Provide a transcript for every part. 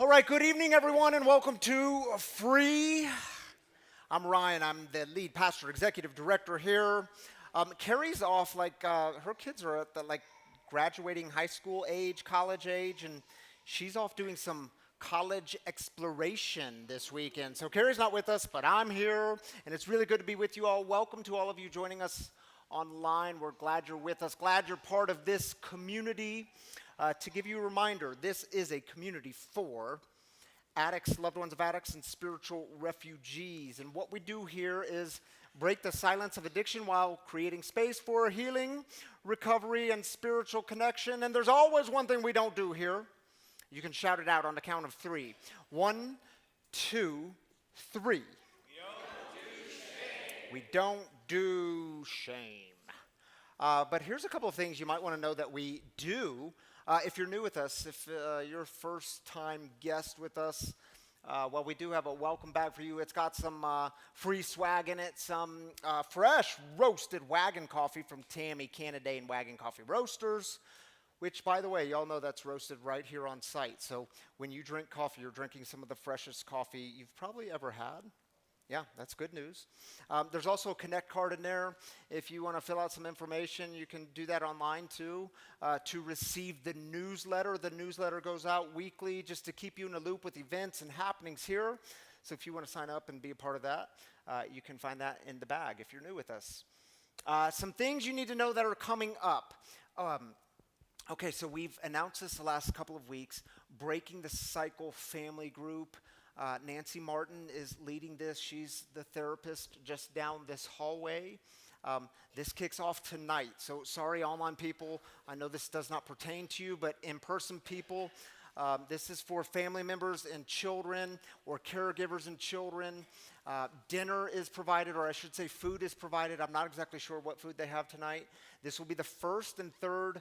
All right, good evening, everyone, and welcome to Free. I'm Ryan. I'm the lead pastor, executive director here. Carrie's off, her kids are at the, graduating high school age, college age, and she's off doing some college exploration this weekend. So Carrie's not with us, but I'm here, and it's really good to be with you all. Welcome to all of you joining us online. We're glad you're with us, glad you're part of this community. To give you a reminder, this is a community for addicts, loved ones of addicts, and spiritual refugees. And what we do here is break the silence of addiction while creating space for healing, recovery, and spiritual connection. And there's always one thing we don't do here. You can shout it out on the count of three. 1, 2, 3. We don't do shame. But here's a couple of things you might want to know that we do. If you're new with us, if you're a first-time guest with us, we do have a welcome bag for you. It's got some free swag in it, some fresh roasted wagon coffee from Tammy Canada and Wagon Coffee Roasters, which, by the way, y'all know that's roasted right here on site. So when you drink coffee, you're drinking some of the freshest coffee you've probably ever had. Yeah, that's good news. There's also a Connect card in there. If you want to fill out some information, you can do that online too. To receive the newsletter goes out weekly just to keep you in the loop with events and happenings here. So if you want to sign up and be a part of that, you can find that in the bag if you're new with us. Some things you need to know that are coming up. Okay, so we've announced this the last couple of weeks, Breaking the Cycle Family Group. Nancy Martin is leading this. She's the therapist just down this hallway. This kicks off tonight. So sorry, online people. I know this does not pertain to you, but in-person people, this is for family members and children or caregivers and children. Dinner is provided, or I should say food is provided. I'm not exactly sure what food they have tonight. This will be the first and third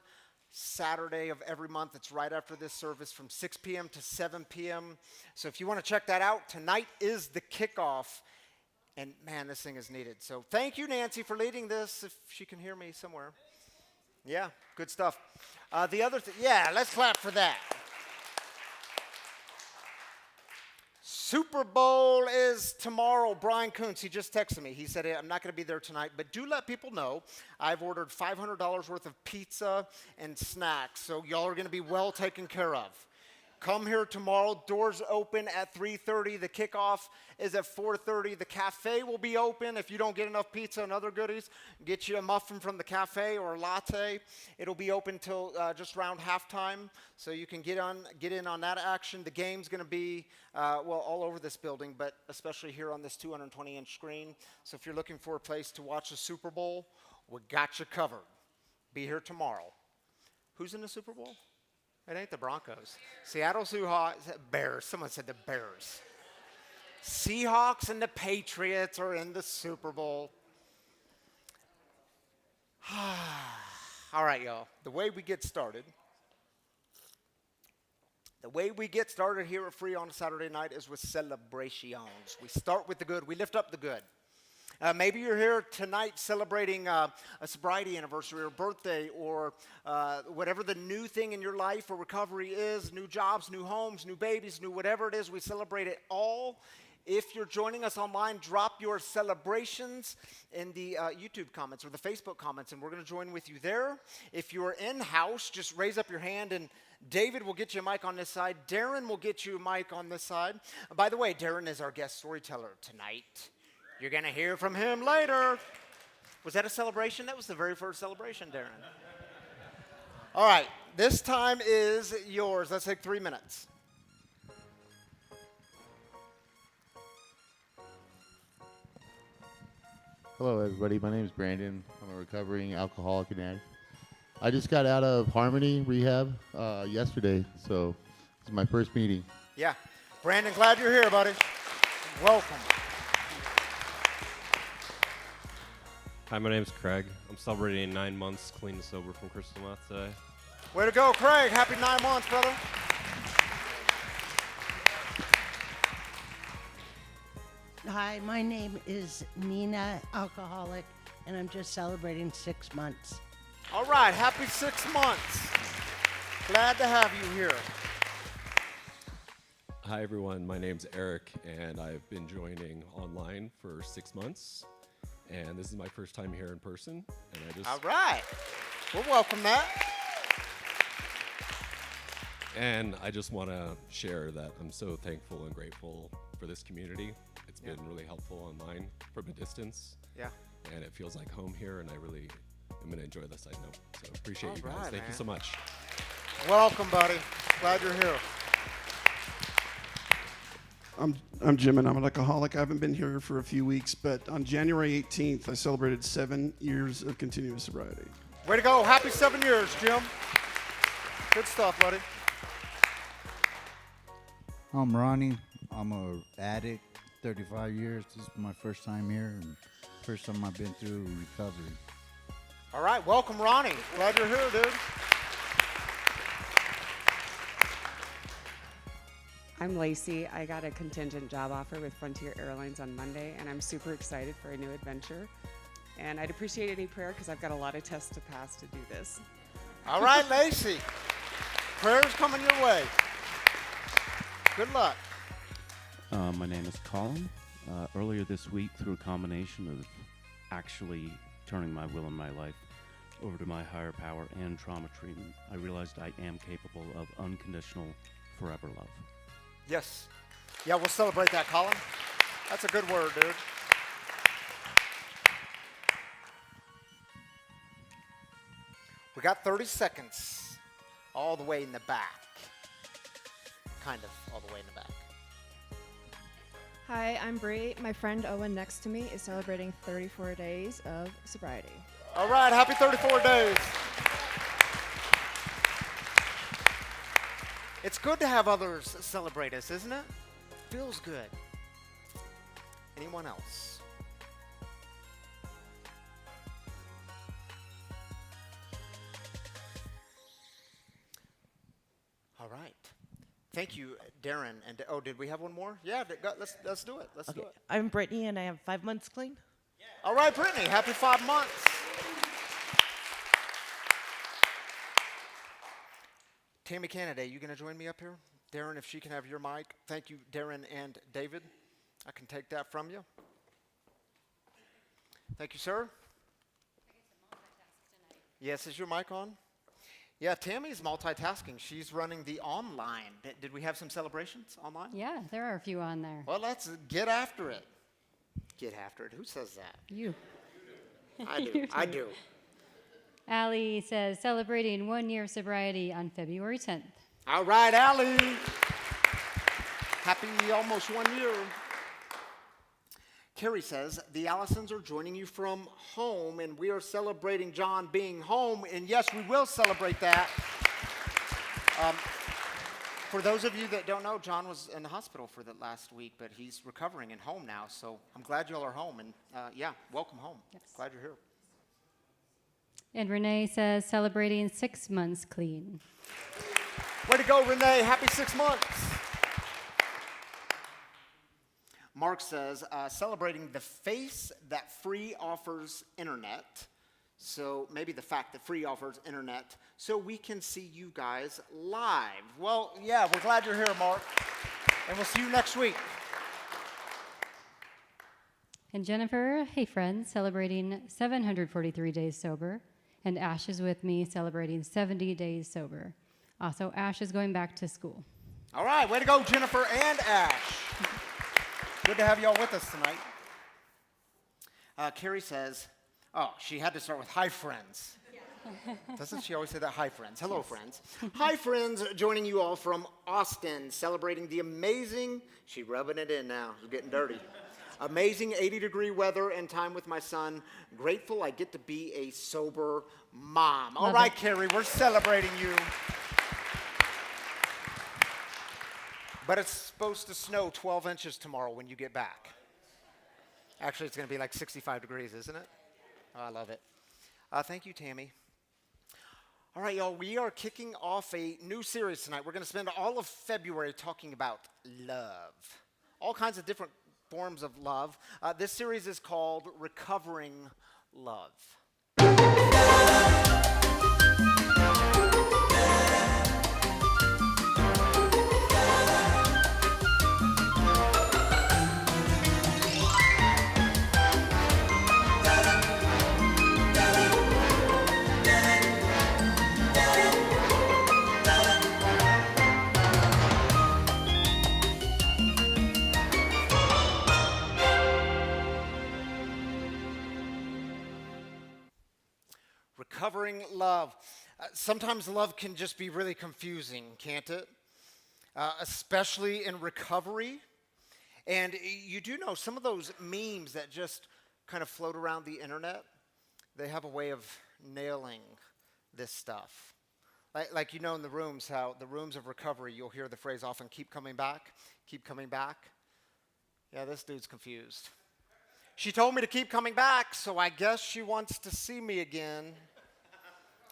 Saturday of every month. It's right after this service from 6 p.m. to 7 p.m. So if you want to check that out, tonight is the kickoff. And man, this thing is needed. So thank you, Nancy, for leading this, if she can hear me somewhere. Yeah, good stuff. Let's clap for that. Super Bowl is tomorrow. Brian Kuntz, he just texted me. He said, I'm not going to be there tonight, but do let people know I've ordered $500 worth of pizza and snacks, so y'all are going to be well taken care of. Come here tomorrow. Doors open at 3:30. The kickoff is at 4:30. The cafe will be open. If you don't get enough pizza and other goodies, get you a muffin from the cafe or a latte. It'll be open till just around halftime, so you can get in on that action. The game's going to be all over this building, but especially here on this 220-inch screen. So if you're looking for a place to watch the Super Bowl, we got you covered. Be here tomorrow. Who's in the Super Bowl? It ain't the Broncos. Seattle Seahawks, Bears. Someone said the Bears. Seahawks and the Patriots are in the Super Bowl. All right, y'all. The way we get started here at Free on a Saturday night is with celebrations. We start with the good. We lift up the good. Maybe you're here tonight celebrating a sobriety anniversary or birthday or whatever the new thing in your life or recovery is, new jobs, new homes, new babies, new whatever it is. We celebrate it all. If you're joining us online, drop your celebrations in the YouTube comments or the Facebook comments, and we're going to join with you there. If you're in-house, just raise up your hand, and David will get you a mic on this side. Darren will get you a mic on this side. By the way, Darren is our guest storyteller tonight. You're going to hear from him later. Was that a celebration? That was the very first celebration, Darren. All right, this time is yours. Let's take 3 minutes. Hello, everybody. My name is Brandon. I'm a recovering alcoholic and addict. I just got out of Harmony Rehab yesterday, so this is my first meeting. Yeah. Brandon, glad you're here, buddy. Welcome. Hi, my name's Craig. I'm celebrating 9 months clean and sober from crystal meth today. Way to go, Craig. Happy 9 months, brother. Hi, my name is Nina, alcoholic, and I'm just celebrating 6 months. All right, happy 6 months. Glad to have you here. Hi, everyone. My name's Eric, and I've been joining online for 6 months. And this is my first time here in person. And All right. We'll welcome that. I just want to share that I'm so thankful and grateful for this community. It's been really helpful online from a distance. Yeah. And it feels like home here, and I really am going to enjoy this, I know. So appreciate All you guys. right, Thank you man. so much. Welcome, buddy. Glad you're here. I'm Jim, and I'm an alcoholic. I haven't been here for a few weeks, but on January 18th, I celebrated 7 years of continuous sobriety. Way to go. Happy 7 years, Jim. Good stuff, buddy. I'm Ronnie. I'm a addict, 35 years. This is my first time here and first time I've been through recovery. All right. Welcome, Ronnie. Glad you're here, dude. I'm Lacey. I got a contingent job offer with Frontier Airlines on Monday, and I'm super excited for a new adventure. And I'd appreciate any prayer because I've got a lot of tests to pass to do this. All right, Lacey. Prayers coming your way. Good luck. My name is Colin. Earlier this week, through a combination of actually turning my will and my life over to my higher power and trauma treatment, I realized I am capable of unconditional, forever love. Yes. Yeah, we'll celebrate that, Colin. That's a good word, dude. We got 30 seconds all the way in the back. Kind of all the way in the back. Hi, I'm Bree. My friend Owen next to me is celebrating 34 days of sobriety. All right, happy 34 days. It's good to have others celebrate us, isn't it? Feels good. Anyone else? All right. Thank you, Darren. And did we have one more? Yeah, let's do it. Let's do it. I'm Brittany, and I have 5 months clean. All right, Brittany, happy 5 months. Tammy Canada, you going to join me up here? Darren, if she can have your mic. Thank you, Darren and David. I can take that from you. Thank you, sir. Yes, is your mic on? Yeah, Tammy's multitasking. She's running the online. Did we have some celebrations online? Yeah, there are a few on there. Well, let's get after it. Get after it. Who says that? You. I do. You I do. Allie says, celebrating 1 year of sobriety on February 10th. All right, Allie. Happy almost 1 year. Carrie says, the Allisons are joining you from home, and we are celebrating John being home. And yes, we will celebrate that. For those of you that don't know, John was in the hospital for the last week, but he's recovering and home now. So I'm glad y'all are home. And yeah, welcome home. Yes. Glad you're here. And Renee says, celebrating 6 months clean. Way to go, Renee. Happy 6 months. Mark says, celebrating the face that free offers internet. So maybe the fact that free offers internet so we can see you guys live. Well, yeah, we're glad you're here, Mark. And we'll see you next week. And Jennifer, hey friends, celebrating 743 days sober. And Ash is with me celebrating 70 days sober. Also, Ash is going back to school. All right, way to go, Jennifer and Ash. Good to have y'all with us tonight. Carrie says, oh, she had to start with hi, friends. Doesn't she always say that? Hi, friends. Hello, friends. Hi, friends, joining you all from Austin, celebrating the amazing, she rubbing it in now, she's getting dirty. Amazing 80-degree weather and time with my son. Grateful I get to be a sober mom. All right, Carrie, we're celebrating you. But it's supposed to snow 12 inches tomorrow when you get back. Actually, it's going to be like 65 degrees, isn't it? Oh, I love it. Thank you, Tammy. All right, y'all, we are kicking off a new series tonight. We're going to spend all of February talking about love. All kinds of different forms of love. This series is called Recovering Love. sharing love. Sometimes love can just be really confusing, can't it? Especially in recovery. And you do know some of those memes that just kind of float around the internet, they have a way of nailing this stuff. Like you know in the rooms, how the rooms of recovery, you'll hear the phrase often, keep coming back, keep coming back. Yeah, this dude's confused. She told me to keep coming back, so I guess she wants to see me again.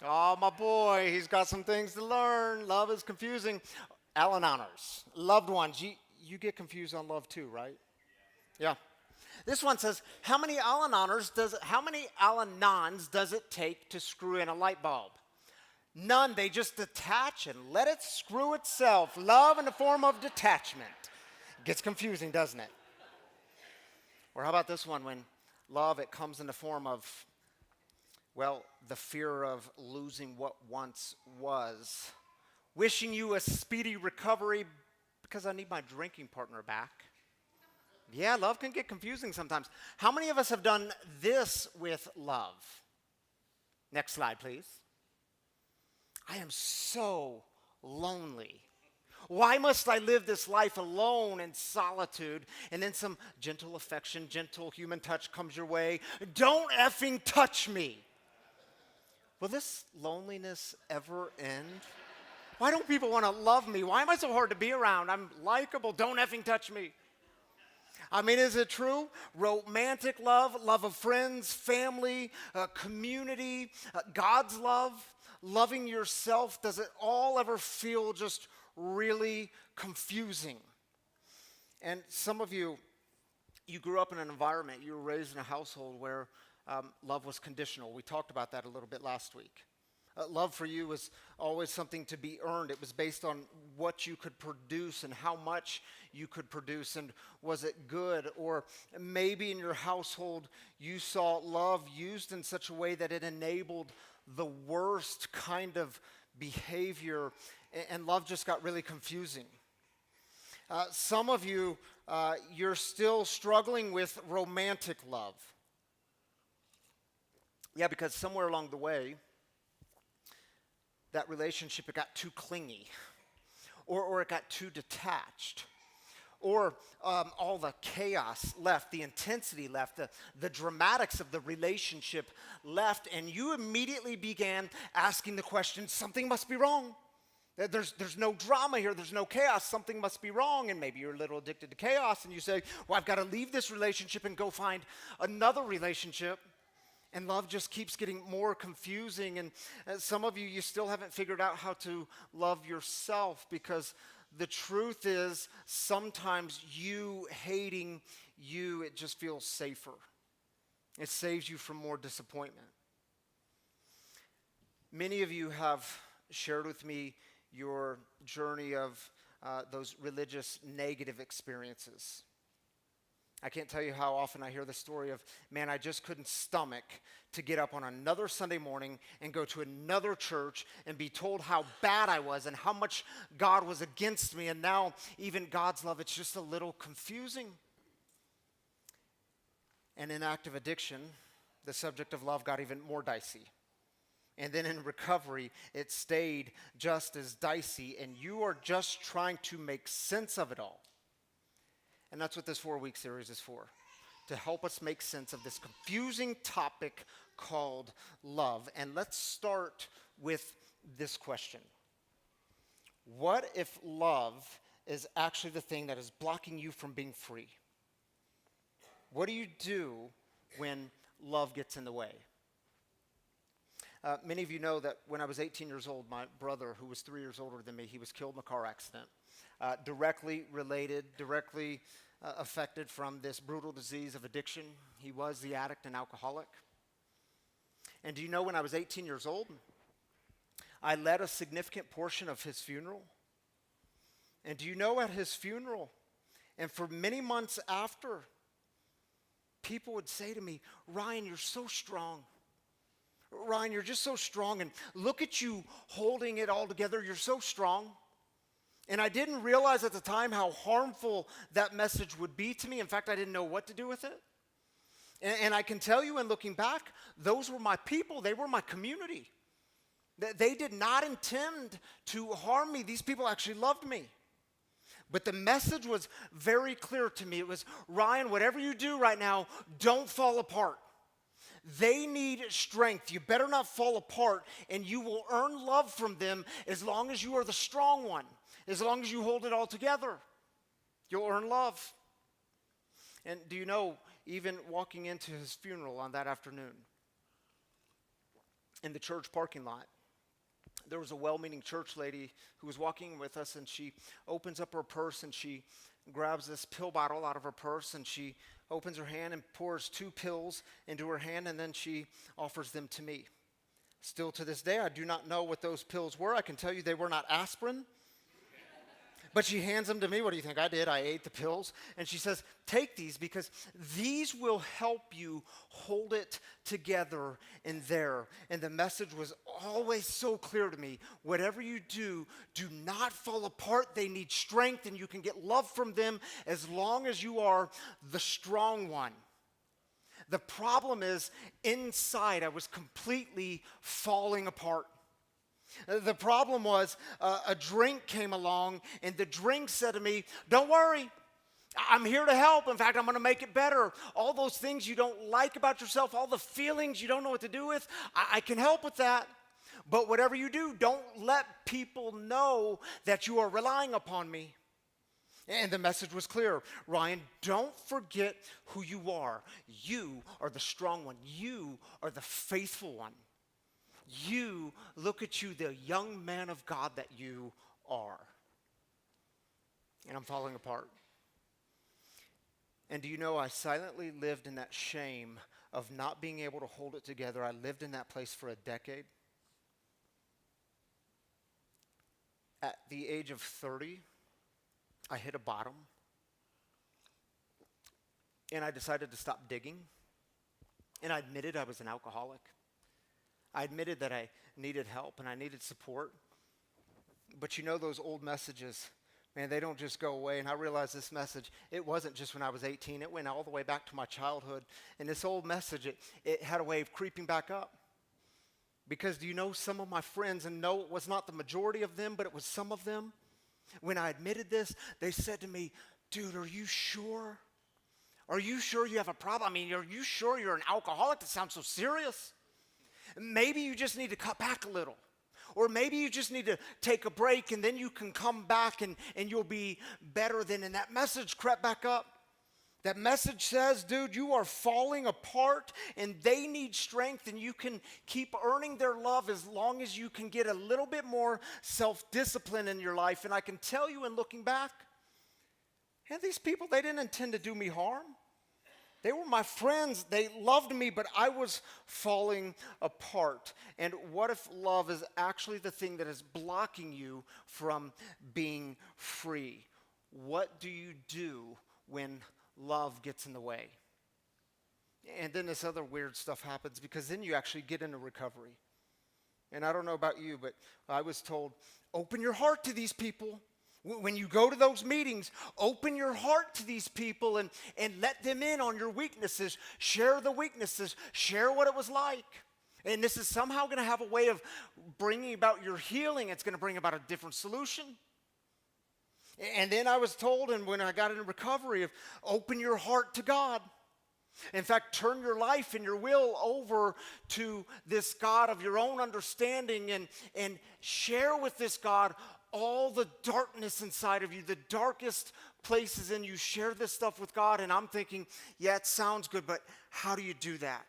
Oh, my boy, he's got some things to learn. Love is confusing. Al-Anoners, loved ones, you get confused on love too, right? Yeah. This one says, how many Al-Anons does it take to screw in a light bulb? None. They just detach and let it screw itself. Love in the form of detachment. Gets confusing, doesn't it? Or how about this one? When love, it comes in the form of, well, the fear of losing what once was. Wishing you a speedy recovery because I need my drinking partner back. Yeah, love can get confusing sometimes. How many of us have done this with love? Next slide, please. I am so lonely. Why must I live this life alone in solitude? And then some gentle affection, gentle human touch comes your way. Don't effing touch me. Will this loneliness ever end? Why don't people want to love me? Why am I so hard to be around? I'm likable. Don't effing touch me. I mean, is it true? Romantic love, love of friends, family, community, God's love, loving yourself, does it all ever feel just really confusing? And some of you, you grew up in an environment, you were raised in a household where love was conditional. We talked about that a little bit last week. Love for you was always something to be earned. It was based on what you could produce and how much you could produce, and was it good? Or maybe in your household you saw love used in such a way that it enabled the worst kind of behavior, and love just got really confusing. Some of you, you're still struggling with romantic love. Yeah, because somewhere along the way, that relationship, it got too clingy, or it got too detached, or all the chaos left, the intensity left, the dramatics of the relationship left, and you immediately began asking the question, something must be wrong. There's no drama here, there's no chaos, something must be wrong. And maybe you're a little addicted to chaos, and you say, well, I've got to leave this relationship and go find another relationship. And love just keeps getting more confusing. And some of you, you still haven't figured out how to love yourself, because the truth is sometimes you hating you, it just feels safer. It saves you from more disappointment. Many of you have shared with me your journey of those religious negative experiences. I can't tell you how often I hear the story of, man, I just couldn't stomach to get up on another Sunday morning and go to another church and be told how bad I was and how much God was against me, and now even God's love, it's just a little confusing. And in active addiction, the subject of love got even more dicey. And then in recovery, it stayed just as dicey, and you are just trying to make sense of it all. And that's what this 4-week series is for, to help us make sense of this confusing topic called love. And let's start with this question. What if love is actually the thing that is blocking you from being free? What do you do when love gets in the way? Many of you know that when I was 18 years old, my brother, who was 3 years older than me, he was killed in a car accident. Directly related, directly affected from this brutal disease of addiction. He was the addict and alcoholic. And do you know, when I was 18 years old, I led a significant portion of his funeral. And do you know, at his funeral, and for many months after, people would say to me, Ryan, you're so strong. Ryan, you're just so strong, and look at you holding it all together. You're so strong. And I didn't realize at the time how harmful that message would be to me. In fact, I didn't know what to do with it. And I can tell you, in looking back, those were my people. They were my community. They did not intend to harm me. These people actually loved me. But the message was very clear to me. It was, Ryan, whatever you do right now, don't fall apart. They need strength. You better not fall apart, and you will earn love from them as long as you are the strong one, as long as you hold it all together. You'll earn love. And do you know, even walking into his funeral on that afternoon, in the church parking lot, there was a well-meaning church lady who was walking with us, and she opens up her purse and she grabs this pill bottle out of her purse, and she opens her hand and pours 2 pills into her hand, and then she offers them to me. Still to this day, I do not know what those pills were. I can tell you they were not aspirin. But she hands them to me. What do you think I did? I ate the pills. And she says, take these because these will help you hold it together in there. And the message was always so clear to me. Whatever you do, do not fall apart. They need strength, and you can get love from them as long as you are the strong one. The problem is, inside, I was completely falling apart. The problem was a drink came along, and the drink said to me, don't worry, I'm here to help. In fact, I'm going to make it better. All those things you don't like about yourself, all the feelings you don't know what to do with, I can help with that. But whatever you do, don't let people know that you are relying upon me. And the message was clear. Ryan, don't forget who you are. You are the strong one. You are the faithful one. You, look at you, the young man of God that you are. And I'm falling apart. And do you know, I silently lived in that shame of not being able to hold it together. I lived in that place for a decade. At the age of 30, I hit a bottom. And I decided to stop digging. And I admitted I was an alcoholic. I admitted that I needed help and I needed support. But you know, those old messages, man, they don't just go away. And I realized this message, it wasn't just when I was 18. It went all the way back to my childhood. And this old message, it had a way of creeping back up. Because do you know, some of my friends, and no, it was not the majority of them, but it was some of them, when I admitted this, they said to me, dude, are you sure? Are you sure you have a problem? I mean, are you sure you're an alcoholic? That sounds so serious. Maybe you just need to cut back a little. Or maybe you just need to take a break, and then you can come back and you'll be better then. And that message crept back up. That message says, dude, you are falling apart and they need strength, and you can keep earning their love as long as you can get a little bit more self-discipline in your life. And I can tell you, in looking back, and these people, they didn't intend to do me harm. They were my friends. They loved me, but I was falling apart. And what if love is actually the thing that is blocking you from being free? What do you do when love gets in the way? And then this other weird stuff happens, because then you actually get into recovery. And I don't know about you, but I was told, open your heart to these people. When you go to those meetings, open your heart to these people and let them in on your weaknesses. Share the weaknesses. Share what it was like. And this is somehow going to have a way of bringing about your healing. It's going to bring about a different solution. And then I was told, and when I got into recovery, of open your heart to God. In fact, turn your life and your will over to this God of your own understanding, and share with this God all the darkness inside of you, the darkest places in you. Share this stuff with God. And I'm thinking, yeah, it sounds good, but how do you do that?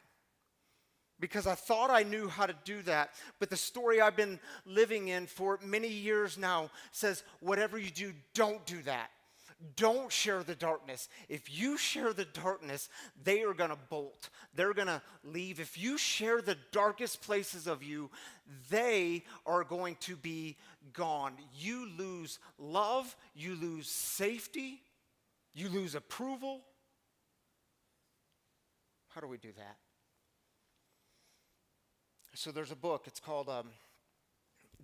Because I thought I knew how to do that, but the story I've been living in for many years now says, whatever you do, don't do that. Don't share the darkness. If you share the darkness, they are going to bolt. They're going to leave. If you share the darkest places of you, they are going to be gone. You lose love. You lose safety. You lose approval. How do we do that? So there's a book. It's called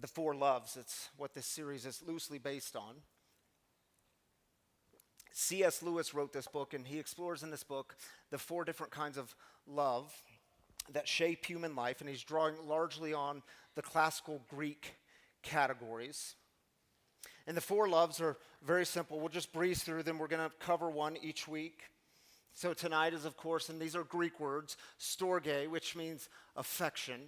The Four Loves. It's what this series is loosely based on. C.S. Lewis wrote this book, and he explores in this book the 4 different kinds of love that shape human life, and he's drawing largely on the classical Greek categories. And the 4 loves are very simple. We'll just breeze through them. We're going to cover one each week. So tonight is, of course, and these are Greek words, storge, which means affection.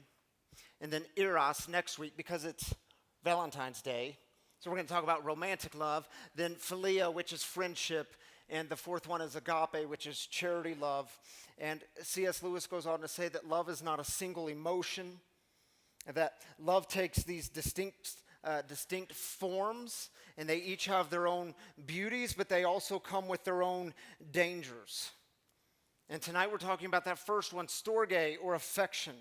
And then eros next week because it's Valentine's Day. So we're going to talk about romantic love. Then philia, which is friendship. And the 4th one is agape, which is charity love. And C.S. Lewis goes on to say that love is not a single emotion, and that love takes these distinct forms, and they each have their own beauties, but they also come with their own dangers. And tonight we're talking about that first one, storge, or affection.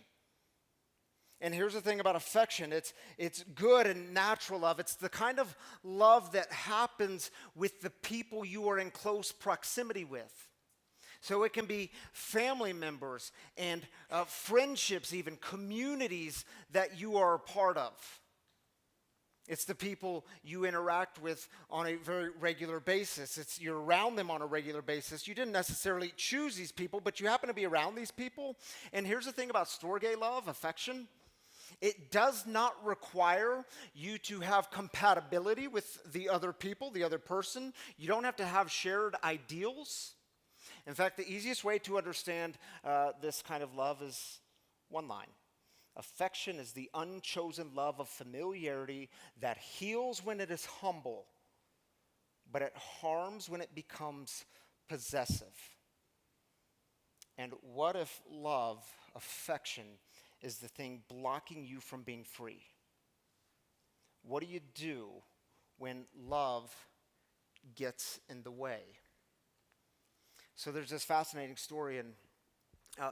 And here's the thing about affection. It's good and natural love. It's the kind of love that happens with the people you are in close proximity with. So it can be family members and friendships, even communities that you are a part of. It's the people you interact with on a very regular basis. You're around them on a regular basis. You didn't necessarily choose these people, but you happen to be around these people. And here's the thing about storge love, affection. It does not require you to have compatibility with the other people, the other person. You don't have to have shared ideals. In fact, the easiest way to understand this kind of love is one line. Affection is the unchosen love of familiarity that heals when it is humble, but it harms when it becomes possessive. And what if love, affection, is the thing blocking you from being free? What do you do when love gets in the way? So there's this fascinating story in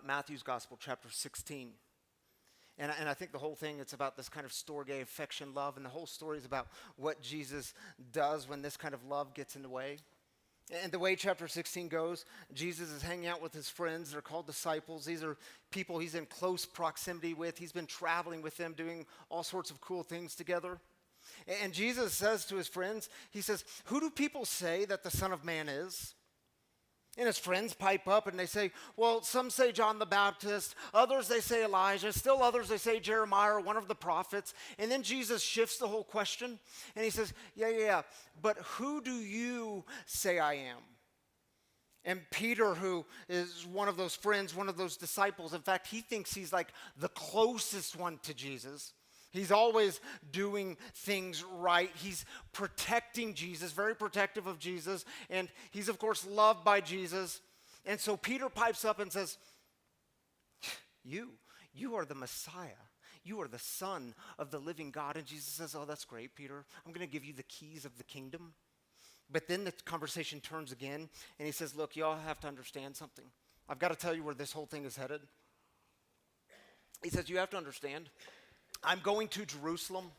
Matthew's Gospel, chapter 16. And I think the whole thing, it's about this kind of storge, affection, love, and the whole story is about what Jesus does when this kind of love gets in the way. And the way chapter 16 goes, Jesus is hanging out with his friends. They're called disciples. These are people he's in close proximity with. He's been traveling with them, doing all sorts of cool things together. And Jesus says to his friends, he says, "Who do people say that the Son of Man is?" And his friends pipe up and they say, well, some say John the Baptist, others they say Elijah, still others they say Jeremiah or one of the prophets. And then Jesus shifts the whole question and he says, yeah, but who do you say I am? And Peter, who is one of those friends, one of those disciples, in fact, he thinks he's like the closest one to Jesus. He's always doing things right. He's protecting Jesus, very protective of Jesus. And he's, of course, loved by Jesus. And so Peter pipes up and says, you are the Messiah. You are the Son of the living God. And Jesus says, oh, that's great, Peter. I'm going to give you the keys of the kingdom. But then the conversation turns again. And he says, look, y'all have to understand something. I've got to tell you where this whole thing is headed. He says, you have to understand. I'm going to Jerusalem,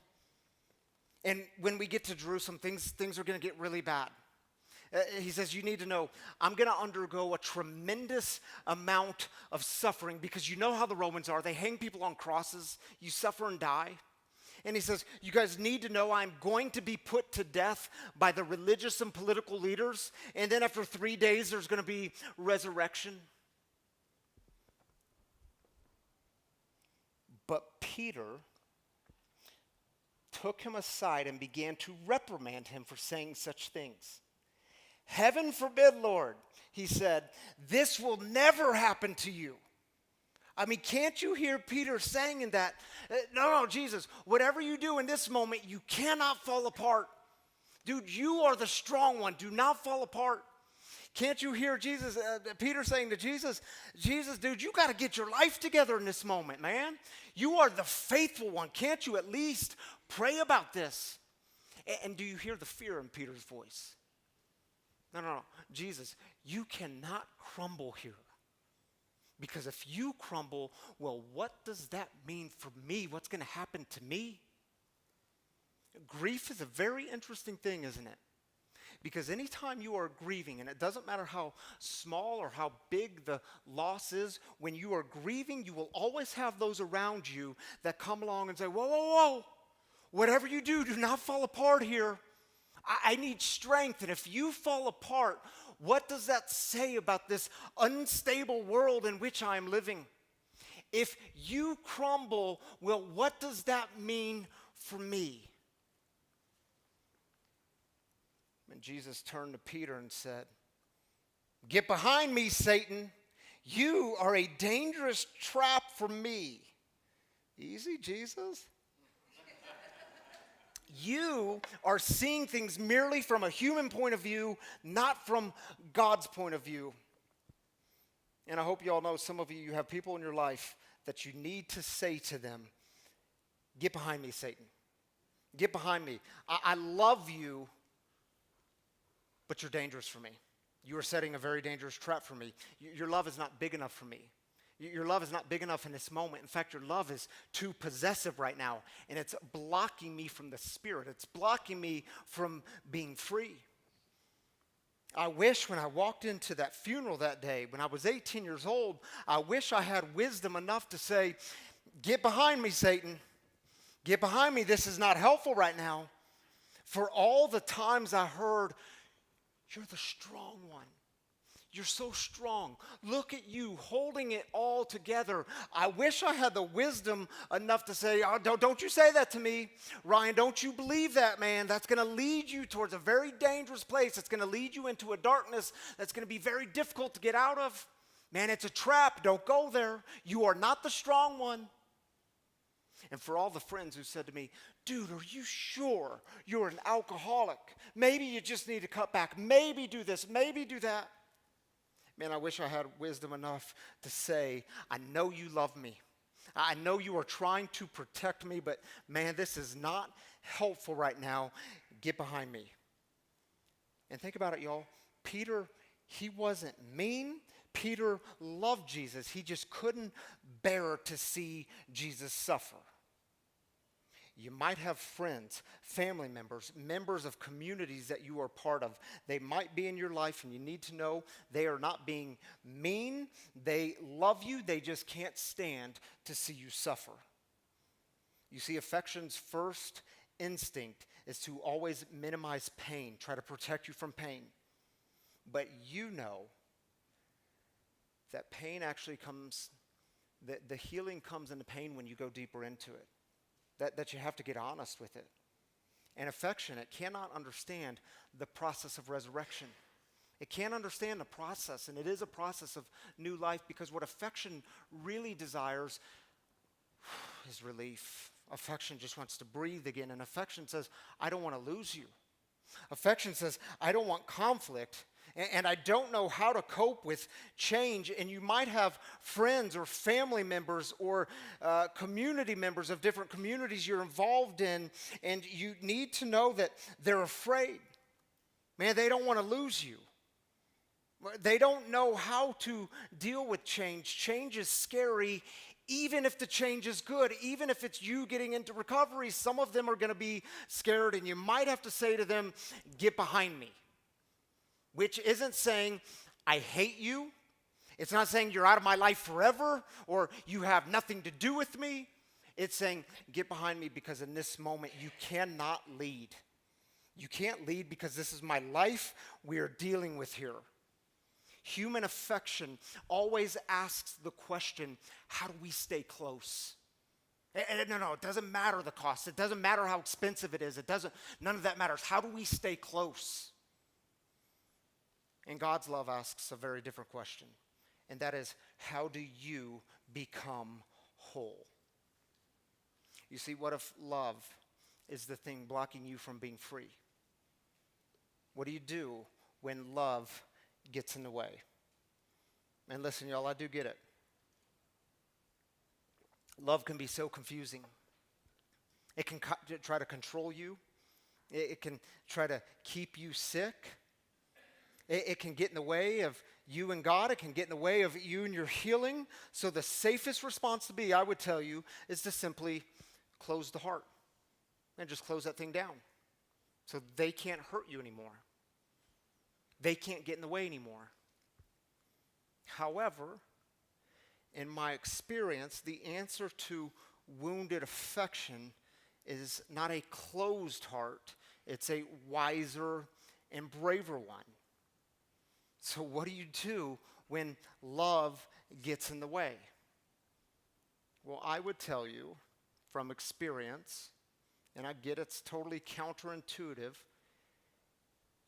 and when we get to Jerusalem, things are going to get really bad. He says, you need to know, I'm going to undergo a tremendous amount of suffering because you know how the Romans are. They hang people on crosses. You suffer and die. And he says, you guys need to know I'm going to be put to death by the religious and political leaders, and then after 3 days, there's going to be resurrection. But Peter took him aside and began to reprimand him for saying such things. Heaven forbid, Lord, he said, this will never happen to you. I mean, can't you hear Peter saying in that, no, Jesus, whatever you do in this moment, you cannot fall apart. Dude, you are the strong one. Do not fall apart. Can't you hear Peter saying to Jesus, dude, you got to get your life together in this moment, man. You are the faithful one. Can't you at least pray about this? And do you hear the fear in Peter's voice? No. Jesus, you cannot crumble here. Because if you crumble, well, what does that mean for me? What's going to happen to me? Grief is a very interesting thing, isn't it? Because anytime you are grieving, and it doesn't matter how small or how big the loss is, when you are grieving, you will always have those around you that come along and say, whoa, whatever you do, do not fall apart here. I need strength, and if you fall apart, what does that say about this unstable world in which I am living? If you crumble, well, what does that mean for me? And Jesus turned to Peter and said, "Get behind me, Satan. You are a dangerous trap for me." Easy, Jesus. You are seeing things merely from a human point of view, not from God's point of view. And I hope you all know, some of you have people in your life that you need to say to them, "Get behind me, Satan. Get behind me. I love you, but you're dangerous for me. You are setting a very dangerous trap for me. Your love is not big enough for me. Your love is not big enough in this moment. In fact, your love is too possessive right now, and it's blocking me from the Spirit. It's blocking me from being free." I wish when I walked into that funeral that day, when I was 18 years old, I wish I had wisdom enough to say, "Get behind me, Satan. Get behind me. This is not helpful right now." For all the times I heard, "You're the strong one. You're so strong. Look at you holding it all together." I wish I had the wisdom enough to say, "Oh, don't you say that to me. Ryan, don't you believe that, man. That's going to lead you towards a very dangerous place. It's going to lead you into a darkness that's going to be very difficult to get out of. Man, it's a trap. Don't go there. You are not the strong one." And for all the friends who said to me, "Dude, are you sure you're an alcoholic? Maybe you just need to cut back. Maybe do this. Maybe do that." Man, I wish I had wisdom enough to say, "I know you love me. I know you are trying to protect me, but man, this is not helpful right now. Get behind me." And think about it, y'all. Peter, he wasn't mean. Peter loved Jesus. He just couldn't bear to see Jesus suffer. You might have friends, family members, members of communities that you are part of. They might be in your life, and you need to know they are not being mean. They love you. They just can't stand to see you suffer. You see, affection's first instinct is to always minimize pain, try to protect you from pain. But you know that pain actually comes, the healing comes in the pain when you go deeper into it. That you have to get honest with it. And affection, it cannot understand the process of resurrection. It can't understand the process, and it is a process of new life, because what affection really desires is relief. Affection just wants to breathe again, and affection says, "I don't want to lose you." Affection says, "I don't want conflict, and I don't know how to cope with change." And you might have friends or family members or community members of different communities you're involved in, and you need to know that they're afraid. Man, they don't want to lose you. They don't know how to deal with change. Change is scary, even if the change is good, even if it's you getting into recovery. Some of them are going to be scared, and you might have to say to them, "Get behind me." Which isn't saying, "I hate you." It's not saying you're out of my life forever or you have nothing to do with me. It's saying, "Get behind me, because in this moment you cannot lead. You can't lead because this is my life we are dealing with here." Human affection always asks the question, how do we stay close? And no, it doesn't matter the cost. It doesn't matter how expensive it is. None of that matters. How do we stay close? And God's love asks a very different question, and that is, how do you become whole? You see, what if love is the thing blocking you from being free? What do you do when love gets in the way? And listen, y'all, I do get it. Love can be so confusing. It can try to control you. It can try to keep you sick. It can get in the way of you and God. It can get in the way of you and your healing. So the safest response to be, I would tell you, is to simply close the heart and just close that thing down, so they can't hurt you anymore. They can't get in the way anymore. However, in my experience, the answer to wounded affection is not a closed heart. It's a wiser and braver one. So what do you do when love gets in the way? Well, I would tell you from experience, and I get it's totally counterintuitive,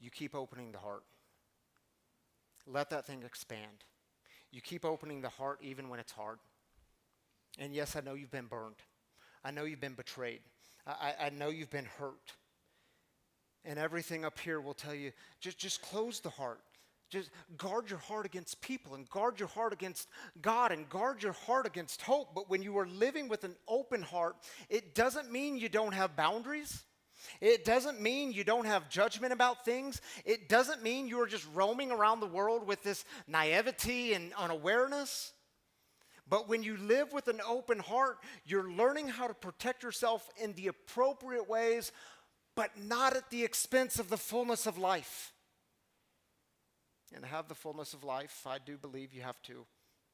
you keep opening the heart. Let that thing expand. You keep opening the heart even when it's hard. And yes, I know you've been burned. I know you've been betrayed. I know you've been hurt. And everything up here will tell you, just close the heart. Just guard your heart against people and guard your heart against God and guard your heart against hope. But when you are living with an open heart, it doesn't mean you don't have boundaries. It doesn't mean you don't have judgment about things. It doesn't mean you are just roaming around the world with this naivety and unawareness. But when you live with an open heart, you're learning how to protect yourself in the appropriate ways, but not at the expense of the fullness of life. And to have the fullness of life, I do believe you have to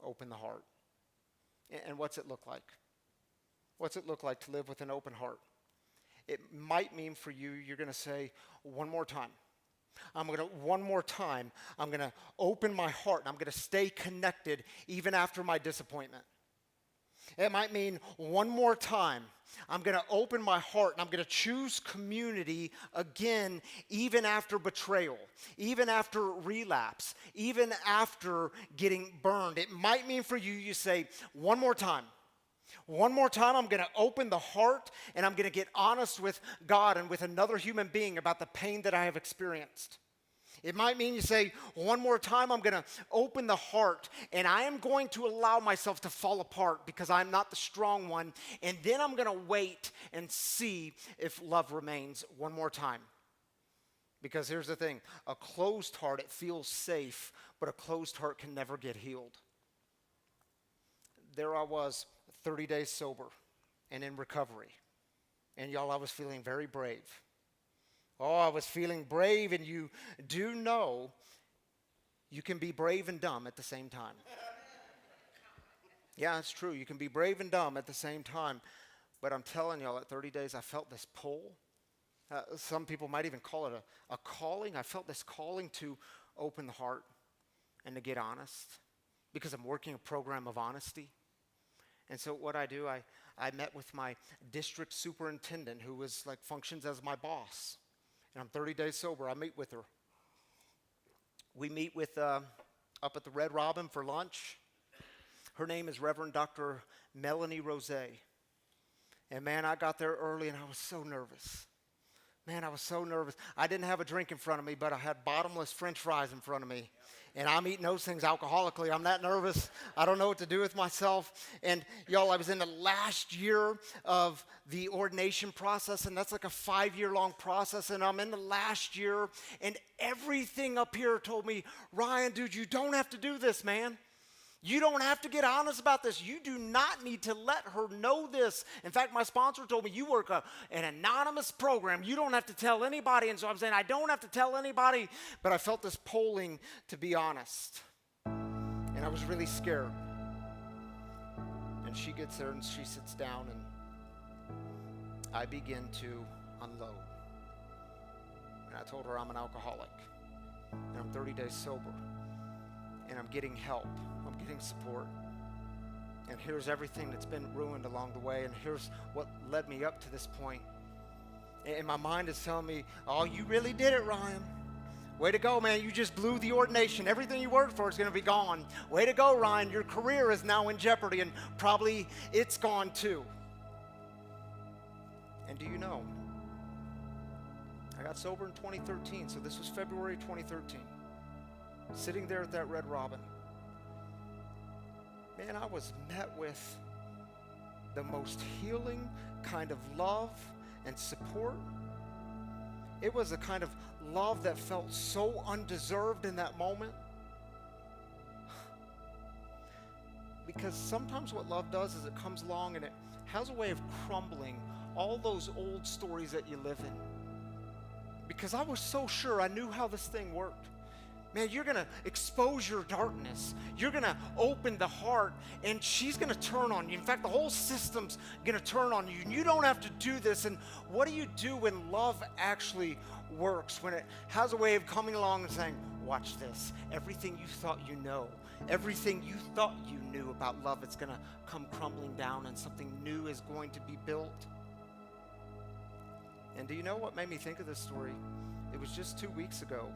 open the heart. And what's it look like? What's it look like to live with an open heart? It might mean for you, you're going to say, one more time. One more time, I'm going to open my heart and I'm going to stay connected even after my disappointment. It might mean one more time, I'm going to open my heart and I'm going to choose community again, even after betrayal, even after relapse, even after getting burned. It might mean for you, you say, one more time. One more time, I'm going to open the heart and I'm going to get honest with God and with another human being about the pain that I have experienced. It might mean you say, one more time, I'm going to open the heart and I am going to allow myself to fall apart because I'm not the strong one. And then I'm going to wait and see if love remains one more time. Because here's the thing, a closed heart, it feels safe, but a closed heart can never get healed. There I was, 30 days sober and in recovery. And y'all, I was feeling very brave. Oh, I was feeling brave, and you do know you can be brave and dumb at the same time. Yeah, it's true. You can be brave and dumb at the same time. But I'm telling y'all, at 30 days, I felt this pull. Some people might even call it a calling. I felt this calling to open the heart and to get honest because I'm working a program of honesty. And so what I do, I met with my district superintendent who was like functions as my boss. And I'm 30 days sober. I meet with her. We meet with up at the Red Robin for lunch. Her name is Reverend Dr. Melanie Rose. And man, I got there early and I was so nervous. Man, I was so nervous. I didn't have a drink in front of me, but I had bottomless French fries in front of me. And I'm eating those things alcoholically. I'm that nervous. I don't know what to do with myself. And y'all, I was in the last year of the ordination process, and that's like a 5-year-long process. And I'm in the last year, and everything up here told me, Ryan, dude, you don't have to do this, man. You don't have to get honest about this. You do not need to let her know this. In fact, my sponsor told me, you work an anonymous program. You don't have to tell anybody. And so I'm saying, I don't have to tell anybody. But I felt this polling to be honest. And I was really scared. And she gets there and she sits down and I begin to unload. And I told her I'm an alcoholic. And I'm 30 days sober. And I'm getting help. I'm getting support. And here's everything that's been ruined along the way. And here's what led me up to this point. And my mind is telling me, oh, you really did it, Ryan. Way to go, man. You just blew the ordination. Everything you worked for is going to be gone. Way to go, Ryan. Your career is now in jeopardy, and probably it's gone too. And do you know, I got sober in 2013, so this was February 2013. Sitting there at that Red Robin, man, I was met with the most healing kind of love and support. It was a kind of love that felt so undeserved in that moment. Because sometimes what love does is it comes along and it has a way of crumbling all those old stories that you live in. Because I was so sure I knew how this thing worked. Man, you're going to expose your darkness. You're going to open the heart, and she's going to turn on you. In fact, the whole system's going to turn on you, and you don't have to do this. And what do you do when love actually works, when it has a way of coming along and saying, watch this, everything you thought you know, everything you thought you knew about love, it's going to come crumbling down and something new is going to be built. And do you know what made me think of this story? It was just 2 weeks ago.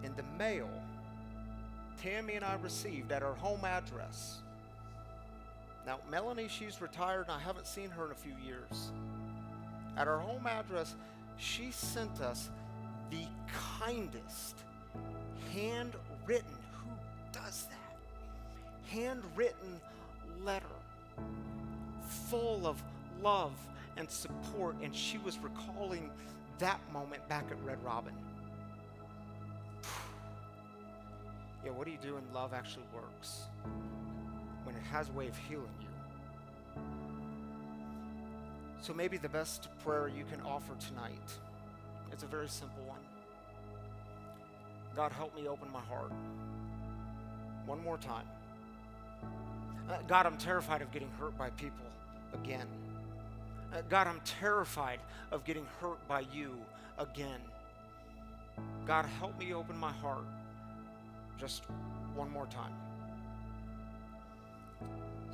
In the mail, Tammy and I received at our home address. Now, Melanie, she's retired and I haven't seen her in a few years. At our home address, she sent us the kindest handwritten, who does that? Handwritten letter full of love and support, and she was recalling that moment back at Red Robin. Yeah, what do you do when love actually works? When it has a way of healing you. So maybe the best prayer you can offer tonight is a very simple one. God, help me open my heart. One more time. God, I'm terrified of getting hurt by people again. God, I'm terrified of getting hurt by you again. God, help me open my heart just one more time.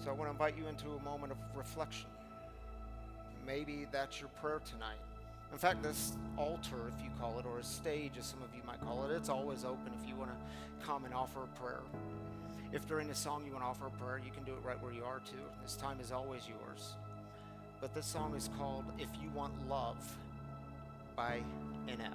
So I want to invite you into a moment of reflection. Maybe that's your prayer tonight. In fact, this altar, if you call it, or a stage, as some of you might call it, it's always open if you want to come and offer a prayer. If during the song you want to offer a prayer, you can do it right where you are too. This time is always yours. But this song is called If You Want Love by NF.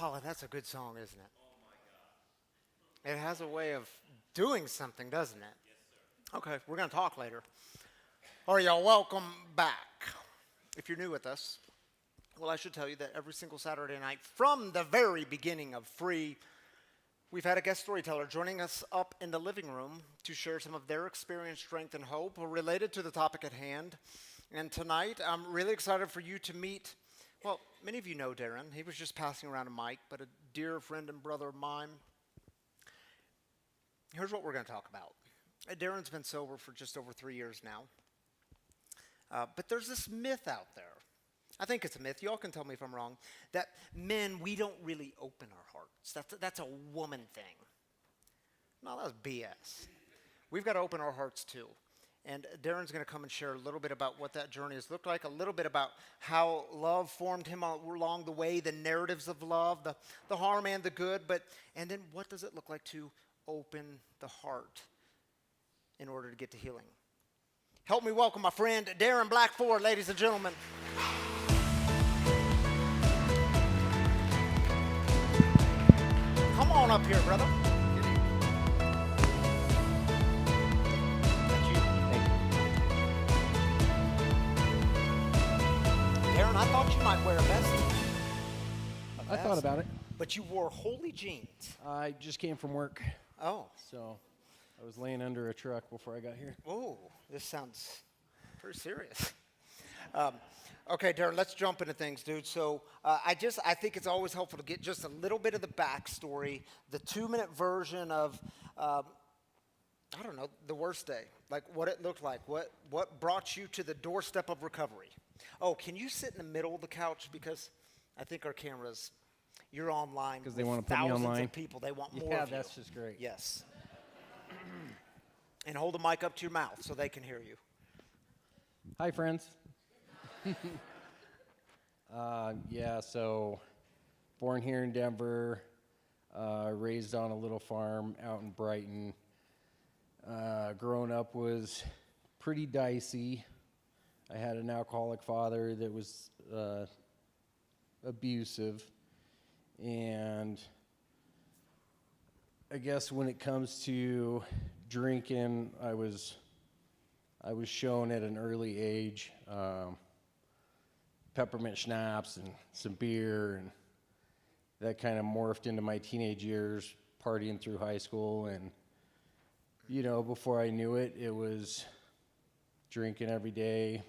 Colin, that's a good song, isn't it? It has a way of doing something, doesn't it? Yes, sir. Okay, we're going to talk later. All right, y'all, welcome back. If you're new with us, well, I should tell you that every single Saturday night from the very beginning of Free, we've had a guest storyteller joining us up in the living room to share some of their experience, strength, and hope related to the topic at hand. And tonight, I'm really excited for you to meet, well, many of you know Darren. He was just passing around a mic, but a dear friend and brother of mine. Here's what we're going to talk about. Darren's been sober for just over 3 years now. But there's this myth out there. I think it's a myth. Y'all can tell me if I'm wrong. That men, we don't really open our hearts. That's a woman thing. No, that's BS. We've got to open our hearts too. And Darren's going to come and share a little bit about what that journey has looked like, a little bit about how love formed him along the way, the narratives of love, the harm and the good, and then what does it look like to open the heart in order to get to healing. Help me welcome my friend Darren Blackford, ladies and gentlemen. Come on up here, brother. Darren, I thought you might wear a vest. I thought about it. But you wore holy jeans. I just came from work. Oh. So I was laying under a truck before I got here. Oh, this sounds pretty serious. Okay, Darren, let's jump into things, dude. So I think it's always helpful to get just a little bit of the backstory, the 2-minute version of, I don't know, the worst day, like what it looked like, what brought you to the doorstep of recovery. Oh, can you sit in the middle of the couch? Because I think our cameras, you're online. Because they want to put me thousands online. of people. They want more Yeah, of you. that's just great. Yes. And hold the mic up to your mouth so they can hear you. Hi, friends. So born here in Denver, raised on a little farm out in Brighton. Growing up was pretty dicey. I had an alcoholic father that was abusive, and I guess when it comes to drinking, I was shown at an early age peppermint schnapps and some beer, and that kind of morphed into my teenage years, partying through high school, and before I knew it, it was drinking every day,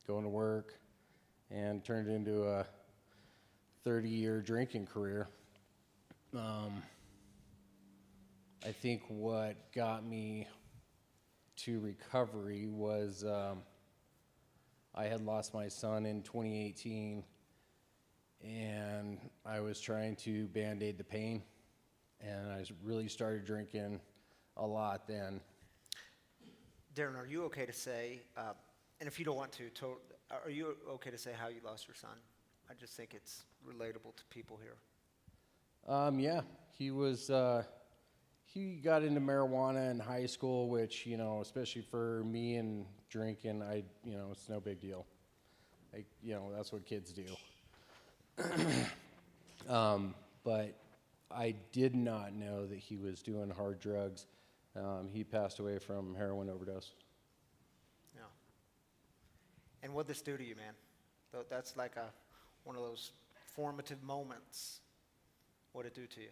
going to work, and turned into a 30-year drinking career. I think what got me to recovery was I had lost my son in 2018, and I was trying to Band-Aid the pain, and I really started drinking a lot then. Darren, are you okay to say, and if you don't want to, are you okay to say how you lost your son? I just think it's relatable to people here. Yeah, he was. He got into marijuana in high school, which especially for me and drinking, it's no big deal. That's what kids do. But I did not know that he was doing hard drugs. He passed away from heroin overdose. Yeah. And what'd this do to you, man? That's like one of those formative moments. What'd it do to you?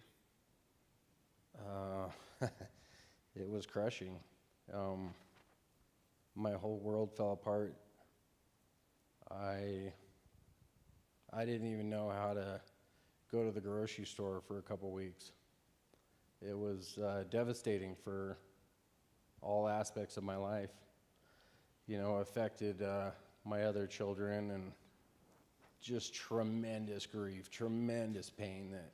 It was crushing. My whole world fell apart. I didn't even know how to go to the grocery store for a couple weeks. It was devastating for all aspects of my life. Affected my other children, and just tremendous grief, tremendous pain that,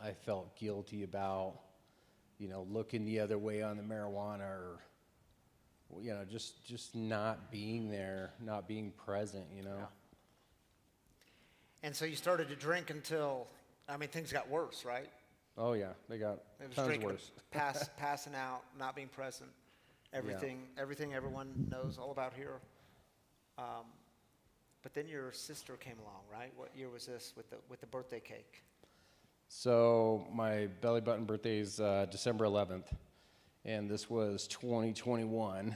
I felt guilty about, looking the other way on the marijuana, or, just not being there, not being present, Yeah. And so you started to drink until, things got worse, right? Oh yeah, they got tons drinking, worse. Passing out, not being present, everything everyone knows all about here. But then your sister came along, right? What year was this with the birthday cake? So my belly button birthday is December 11th, and this was 2021.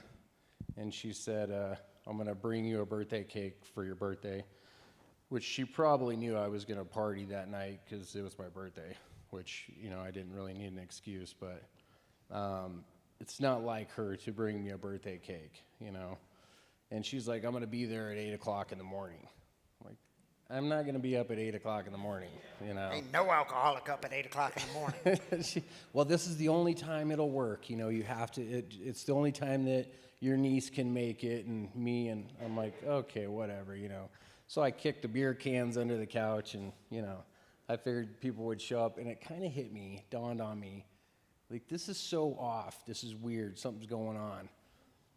And she said, I'm going to bring you a birthday cake for your birthday, which she probably knew I was going to party that night because it was my birthday, which, you know, I didn't really need an excuse, but it's not like her to bring me a birthday cake, you know. And she's like, I'm going to be there at 8 o'clock in the morning. I'm like, I'm not going to be up at 8 o'clock in the morning, you know. Ain't no alcoholic up at 8 o'clock in the morning. Well, this is the only time it'll work, you know. You have to, it's the only time that your niece can make it, and me, and I'm like, okay, whatever, you know. So I kicked the beer cans under the couch, and, you know, I figured people would show up, and it kind of hit me, dawned on me, like, this is so off, this is weird, something's going on.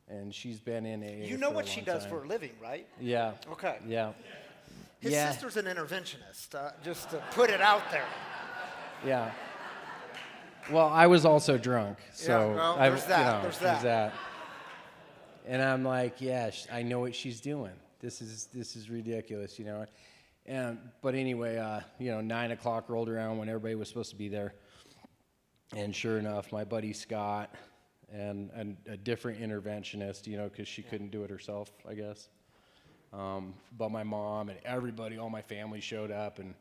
And she's been in AA You know for a what she long does time. for a living, right? Yeah. Okay. Yeah. His Yeah. sister's an interventionist, just to put it out there. Yeah. Well, I was also drunk, so Yeah, well, I, there's that, you know, there's there's that. that. And I'm like, yeah, I know what she's doing. This is ridiculous, you know. But anyway, you know, 9 o'clock rolled around when everybody was supposed to be there, and sure enough, my buddy Scott and a different interventionist, you know, because she couldn't do it herself, I guess. But my mom and everybody, all my family showed up, and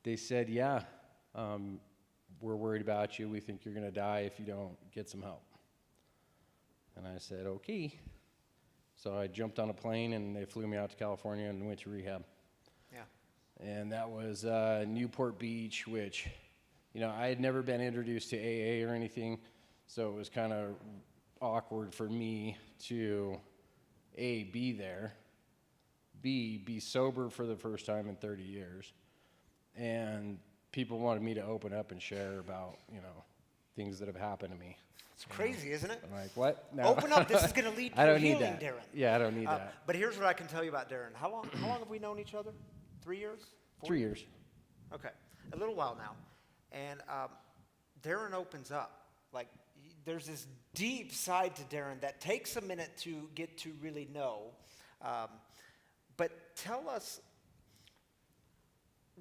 they said, yeah, we're worried about you. We think you're going to die if you don't get some help. And I said, okay. So I jumped on a plane, and they flew me out to California and went to rehab. Yeah. And that was Newport Beach, which, you know, I had never been introduced to AA or anything, so it was kind of awkward for me to, A, be there, B, be sober for the first time in 30 years, and people wanted me to open up and share about, you know, things that have happened to me. It's crazy, isn't it? I'm like, what? No. Open up. This is going to lead to I your don't need healing, that. Darren. Yeah, I don't need that. But here's what I can tell you about Darren. How long have we known each other? 3 years? 3 years. Okay, a little while now. And Darren opens up. Like, there's this deep side to Darren that takes a minute to get to really know. But tell us,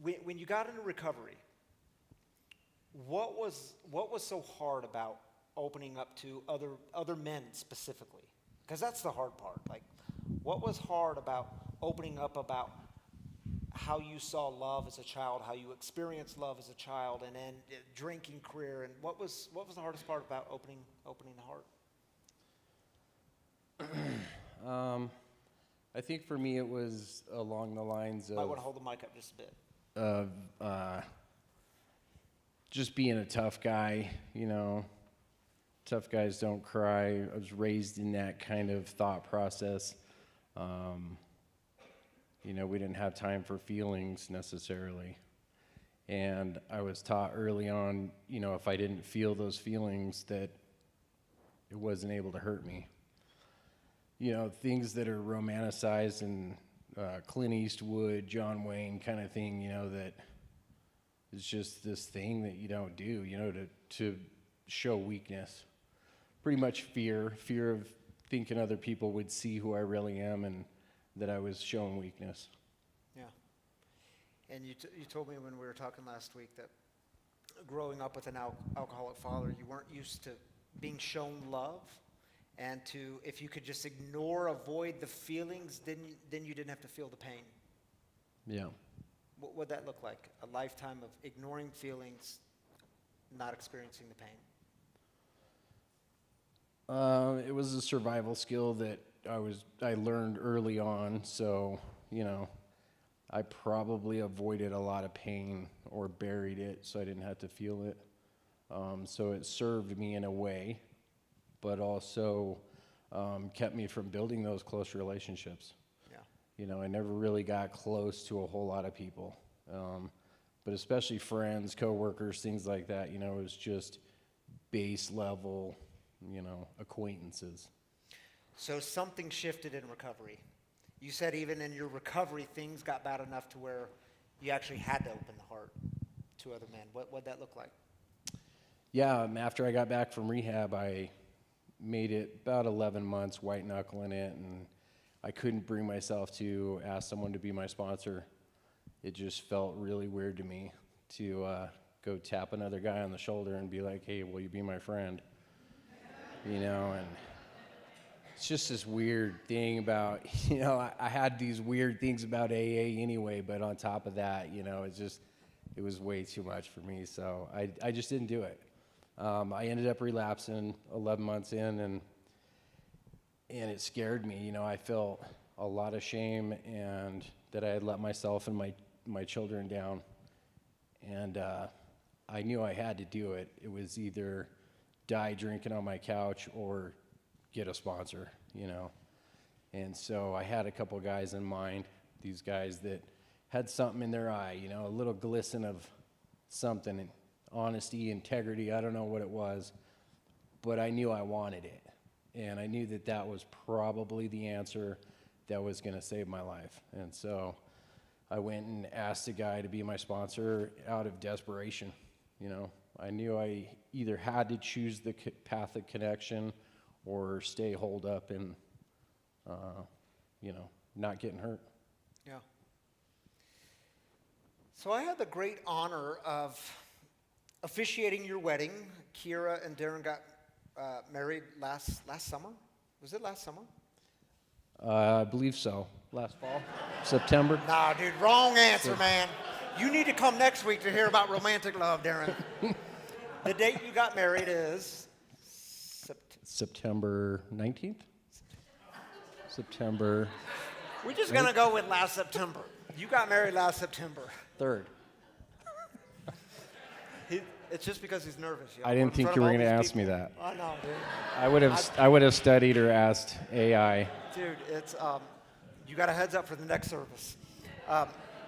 when you got into recovery, what was so hard about opening up to other men specifically? Because that's the hard part. Like, what was hard about opening up about how you saw love as a child, how you experienced love as a child, and then drinking career, and what was the hardest part about opening the heart? I think for me it was along the lines of... I want to hold the mic up just a bit. Of just being a tough guy, you know. Tough guys don't cry. I was raised in that kind of thought process. You know, we didn't have time for feelings necessarily. And I was taught early on, you know, if I didn't feel those feelings, that it wasn't able to hurt me. You know, things that are romanticized and Clint Eastwood, John Wayne kind of thing, you know, that is just this thing that you don't do, you know, to show weakness. Pretty much fear of thinking other people would see who I really am and that I was showing weakness. Yeah. And you told me when we were talking last week that growing up with an alcoholic father, you weren't used to being shown love, and if you could just avoid the feelings, then you didn't have to feel the pain. Yeah. What would that look like? A lifetime of ignoring feelings, not experiencing the pain? It was a survival skill that I learned early on, so, you know, I probably avoided a lot of pain or buried it so I didn't have to feel it. So it served me in a way, but also kept me from building those close relationships. Yeah. You know, I never really got close to a whole lot of people, but especially friends, coworkers, things like that. You know, it was just base level, you know, acquaintances. So something shifted in recovery. You said even in your recovery, things got bad enough to where you actually had to open the heart to other men. What'd that look like? Yeah, after I got back from rehab, I made it about 11 months white knuckling it, and I couldn't bring myself to ask someone to be my sponsor. It just felt really weird to me to go tap another guy on the shoulder and be like, hey, will you be my friend? You know, and it's just this weird thing about, you know, I had these weird things about AA anyway, but on top of that, you know, it was way too much for me, so I just didn't do it. I ended up relapsing 11 months in, and it scared me. You know, I felt a lot of shame and that I had let myself and my children down, and I knew I had to do it. It was either die drinking on my couch or get a sponsor, you know. And so I had a couple guys in mind, these guys that had something in their eye, you know, a little glisten of something, honesty, integrity, I don't know what it was, but I knew I wanted it. And I knew that that was probably the answer that was going to save my life. And so I went and asked a guy to be my sponsor out of desperation, you know. I knew I either had to choose the path of connection or stay holed up and, you know, not getting hurt. Yeah. So I had the great honor of officiating your wedding. Kira and Darren got married last summer. Was it last summer? I believe so. Last fall? September? Nah, dude, wrong answer, man. You need to come next week to hear about romantic love, Darren. The date you got married is September 19th? September. We're just going to go with last September. You got married last September. 3rd. It's just because he's nervous. You know? I didn't think you were going to ask me that. I know, dude. I would have studied or asked AI. Dude, it's you got a heads up for the next service.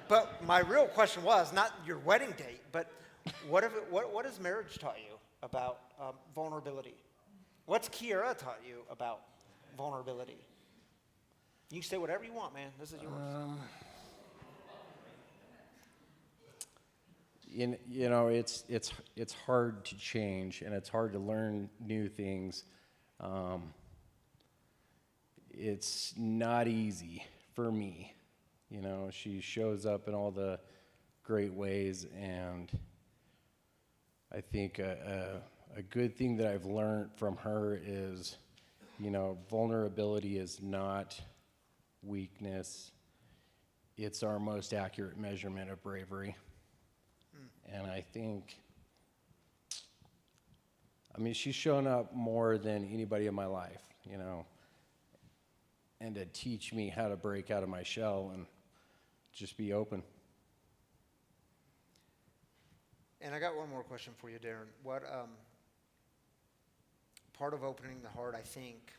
But my real question was not your wedding date, but what has marriage taught you about vulnerability? What's Kiera taught you about vulnerability? You can say whatever you want, man. This is yours. You know, it's hard to change, and it's hard to learn new things. It's not easy for me. You know, she shows up in all the great ways, and I think a good thing that I've learned from her is, you know, vulnerability is not weakness. It's our most accurate measurement of bravery. And I think, I mean, she's shown up more than anybody in my life, you know, and to teach me how to break out of my shell and just be open. And I got one more question for you, Darren. What part of opening the heart, I think,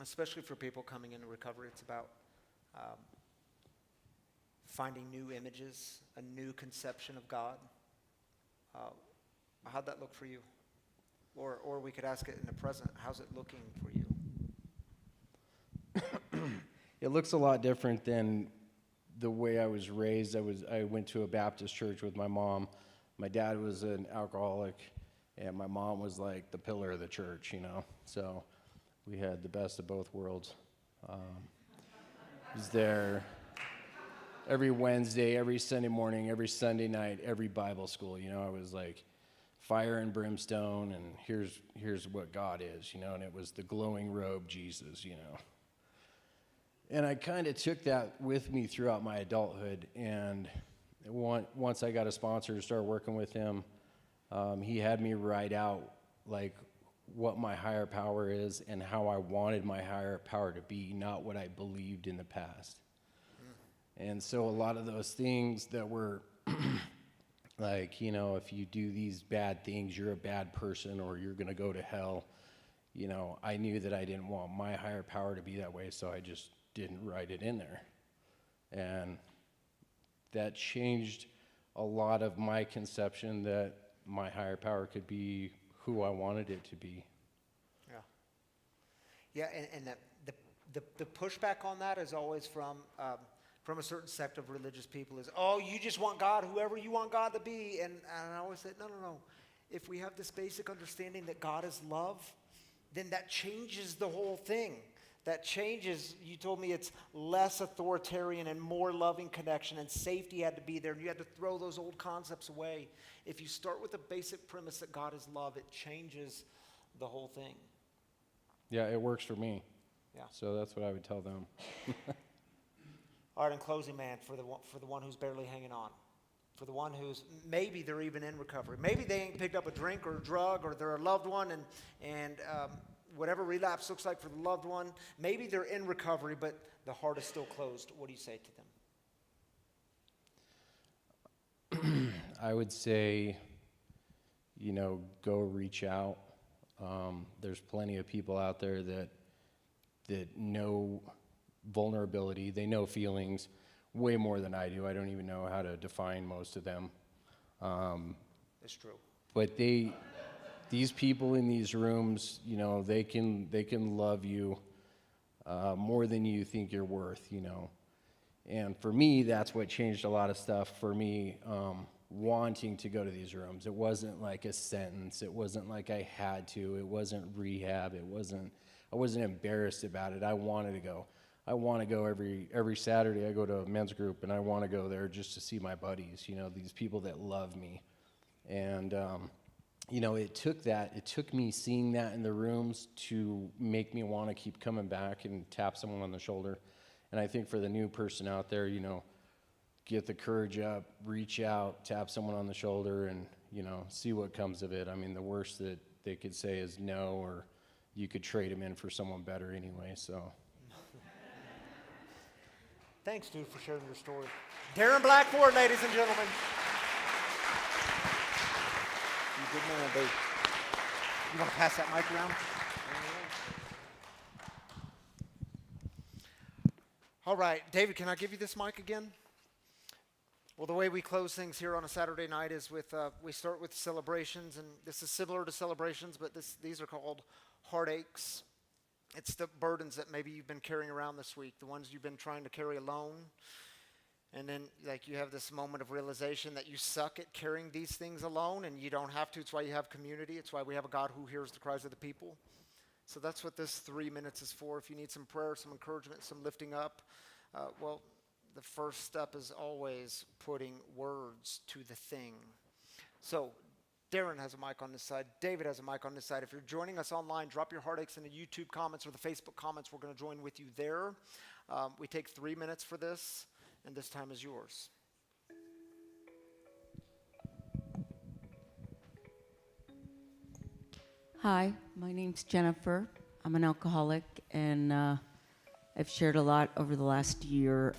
especially for people coming into recovery, it's about finding new images, a new conception of God. How'd that look for you? Or we could ask it in the present. How's it looking for you? It looks a lot different than the way I was raised. I went to a Baptist church with my mom. My dad was an alcoholic, and my mom was like the pillar of the church, you know. So we had the best of both worlds. I was there every Wednesday, every Sunday morning, every Sunday night, every Bible school. You know, I was like fire and brimstone, and here's what God is, you know, and it was the glowing robe Jesus, you know. And I kind of took that with me throughout my adulthood, and once I got a sponsor to start working with him, he had me write out like what my higher power is and how I wanted my higher power to be, not what I believed in the past. And so a lot of those things that were like, you know, if you do these bad things, you're a bad person or you're going to go to hell. You know, I knew that I didn't want my higher power to be that way, so I just didn't write it in there. And that changed a lot of my conception that my higher power could be who I wanted it to be. Yeah. Yeah, and the pushback on that is always from a certain sect of religious people is, oh, you just want God, whoever you want God to be. And I always say, no. If we have this basic understanding that God is love, then that changes the whole thing. that changes, you told me it's less authoritarian and more loving connection, and safety had to be there, and you had to throw those old concepts away. If you start with the basic premise that God is love, it changes the whole thing. Yeah, it works for me. Yeah. So that's what I would tell them. All right, in closing, man, for the one who's barely hanging on, for the one who's maybe they're even in recovery, maybe they ain't picked up a drink or a drug, or they're a loved one, and whatever relapse looks like for the loved one, maybe they're in recovery, but the heart is still closed. What do you say to them? I would say, go reach out. There's plenty of people out there that know vulnerability. They know feelings way more than I do. I don't even know how to define most of them. It's true. But these people in these rooms, they can love you more than you think you're worth, And for me, that's what changed a lot of stuff for me, wanting to go to these rooms. It wasn't like a sentence. It wasn't like I had to. It wasn't rehab. I wasn't embarrassed about it. I wanted to go. I want to go every Saturday. I go to a men's group, and I want to go there just to see my buddies, these people that love me. And, it took me seeing that in the rooms to make me want to keep coming back and tap someone on the shoulder. And I think for the new person out there, get the courage up, reach out, tap someone on the shoulder, and, see what comes of it. I mean, the worst that they could say is no, or you could trade them in for someone better anyway, so. Thanks, dude, for sharing your story. Darren Blackford, ladies and gentlemen. You good man, babe. You want to pass that mic around? All right, David, can I give you this mic again? Well, the way we close things here on a Saturday night is we start with celebrations, and this is similar to celebrations, but these are called heartaches. It's the burdens that maybe you've been carrying around this week, the ones you've been trying to carry alone. And then you have this moment of realization that you suck at carrying these things alone, and you don't have to. It's why you have community. It's why we have a God who hears the cries of the people. So that's what this 3 minutes is for. If you need some prayer, some encouragement, some lifting up, the first step is always putting words to the thing. So Darren has a mic on this side. David has a mic on this side. If you're joining us online, drop your heartaches in the YouTube comments or the Facebook comments. We're going to join with you there. We take 3 minutes for this, and this time is yours. Hi, my name's Jennifer. I'm an alcoholic, and I've shared a lot over the last year.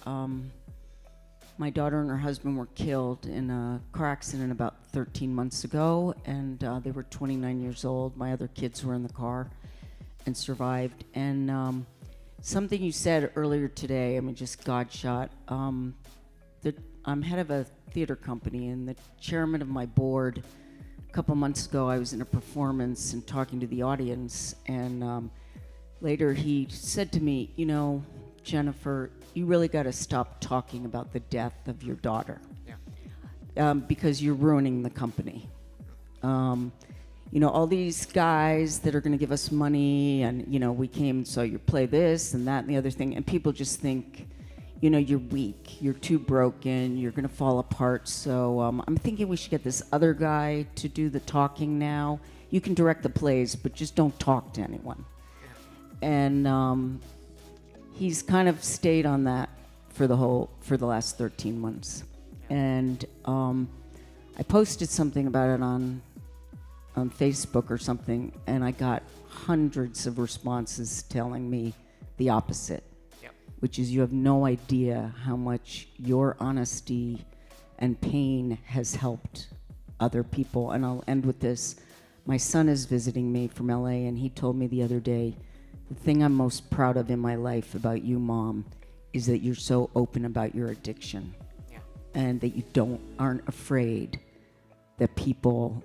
My daughter and her husband were killed in a car accident about 13 months ago, and they were 29 years old. My other kids were in the car and survived. And something you said earlier today, just God shot. I'm head of a theater company, and the chairman of my board, a couple months ago, I was in a performance and talking to the audience, and later he said to me, Jennifer, you really got to stop talking about the death of your daughter. Yeah. Because you're ruining the company. All these guys that are going to give us money, and, we came, so you play this and that and the other thing, and people just think, you're weak, you're too broken, you're going to fall apart. So I'm thinking we should get this other guy to do the talking now. You can direct the plays, but just don't talk to anyone. Yeah. And he's kind of stayed on that for the last 13 months. Yeah. And I posted something about it on Facebook or something, and I got hundreds of responses telling me the opposite. Yep. Which is, you have no idea how much your honesty and pain has helped other people. And I'll end with this. My son is visiting me from LA, and he told me the other day, the thing I'm most proud of in my life about you, Mom, is that you're so open about your addiction. Yeah. And that you aren't afraid that people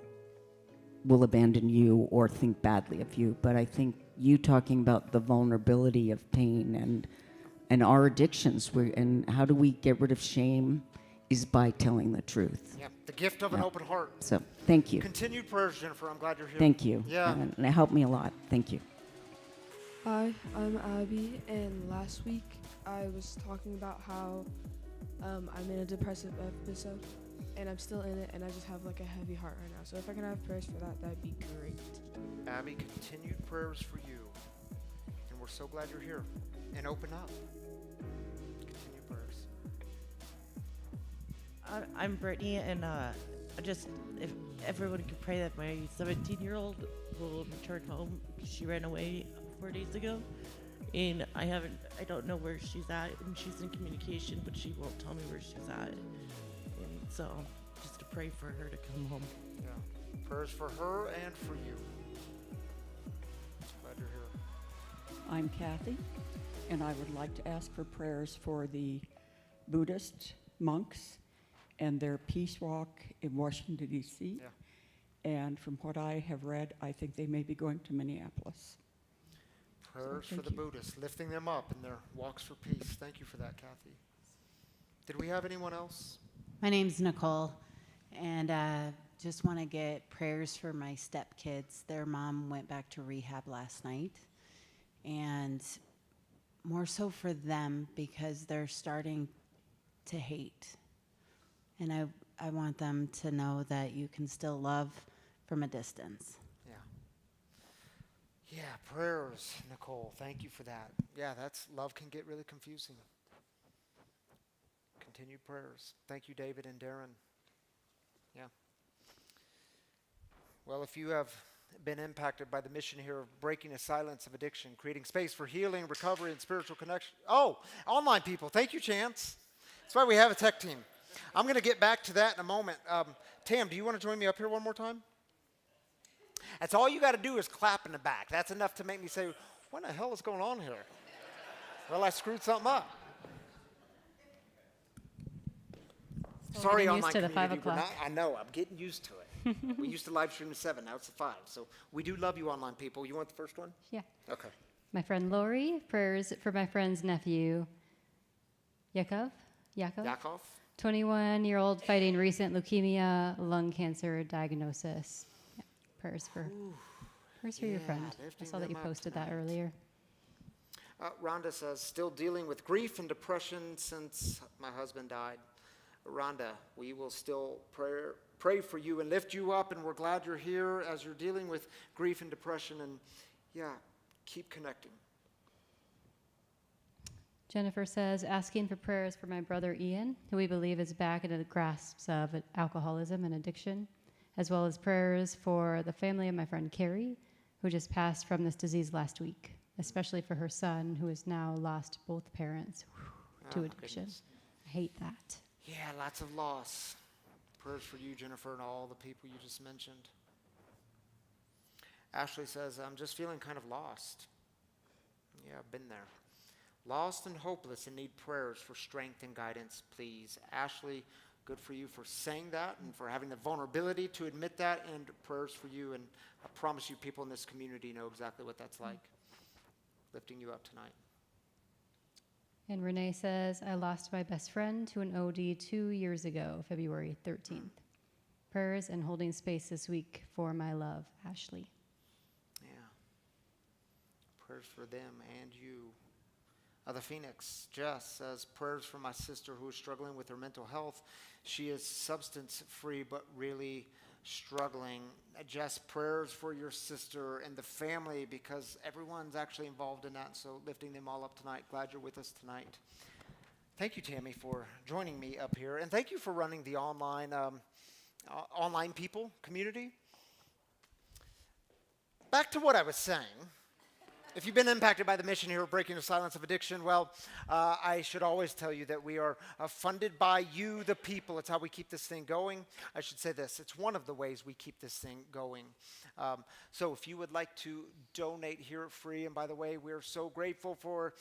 will abandon you or think badly of you. But I think you talking about the vulnerability of pain and our addictions, and how do we get rid of shame, is by telling the truth. Yeah, the gift of an open heart. So, thank you. Continued prayers, Jennifer. I'm glad you're here. Thank you. Yeah. And it helped me a lot. Thank you. Hi, I'm Abby, and last week I was talking about how I'm in a depressive episode, and I'm still in it, and I just have like a heavy heart right now. So if I can have prayers for that, that'd be great. Abby, continued prayers for you. And we're so glad you're here. And open up. Continued prayers. I'm Brittany, and if everyone could pray that my 17-year-old will return home. She ran away 4 days ago, and I don't know where she's at, and she's in communication, but she won't tell me where she's at. And so, just to pray for her to come home. Yeah. Prayers for her and for you. Glad you're here. I'm Kathy, and I would like to ask for prayers for the Buddhist monks and their peace walk in Washington, D.C. Yeah. And from what I have read, I think they may be going to Minneapolis. Prayers So for the Buddhists, lifting them up in their walks for peace. Thank you for that, Kathy. Did we have anyone else? My name's Nicole, and just want to get prayers for my stepkids. Their mom went back to rehab last night, and more so for them because they're starting to hate. And I want them to know that you can still love from a distance. Yeah, prayers, Nicole. Thank you for that. Yeah, love can get really confusing. Continued prayers. Thank you, David and Darren. Yeah. Well, if you have been impacted by the mission here of breaking the silence of addiction, creating space for healing, recovery, and spiritual connection. Oh, online people. Thank you, Chance. That's why we have a tech team. I'm going to get back to that in a moment. Tam, do you want to join me up here one more time? That's all you got to do is clap in the back. That's enough to make me say, what the hell is going on here? Well, I screwed something up. Sorry, getting online used to the community. 5 o'clock. I know, I'm getting used to it. We used to live stream at 7, now it's at 5. So we do love you, online people. You want the first one? Yeah. Okay. My friend Lori, prayers for my friend's nephew, Yakov. 21-year-old fighting recent leukemia, lung cancer diagnosis. Yeah. Prayers for your friend. I saw that you posted that earlier. Rhonda says, still dealing with grief and depression since my husband died. Rhonda, we will still pray for you and lift you up, and we're glad you're here as you're dealing with grief and depression, and keep connecting. Jennifer says, asking for prayers for my brother Ian, who we believe is back in the grasps of alcoholism and addiction, as well as prayers for the family of my friend Carrie, who just passed from this disease last week, especially for her son, who has now lost both parents to addiction. Goodness. I hate that. Yeah, lots of loss. Prayers for you, Jennifer, and all the people you just mentioned. Ashley says, I'm just feeling kind of lost. Yeah, I've been there. Lost and hopeless and need prayers for strength and guidance, please. Ashley, good for you for saying that and for having the vulnerability to admit that, and prayers for you. And I promise you, people in this community know exactly what that's like. Lifting you up tonight. And Renee says, I lost my best friend to an OD 2 years ago, February 13th. Prayers and holding space this week for my love, Ashley. Yeah. Prayers for them and you. The Phoenix, Jess, says, prayers for my sister who is struggling with her mental health. She is substance-free but really struggling. Jess, prayers for your sister and the family, because everyone's actually involved in that, so lifting them all up tonight. Glad you're with us tonight. Thank you, Tammy, for joining me up here, and thank you for running the online people community. Back to what I was saying. If you've been impacted by the mission here of breaking the silence of addiction, well, I should always tell you that we are funded by you, the people. It's how we keep this thing going. I should say this. It's one of the ways we keep this thing going. So if you would like to donate here at Free, and by the way, we're so grateful for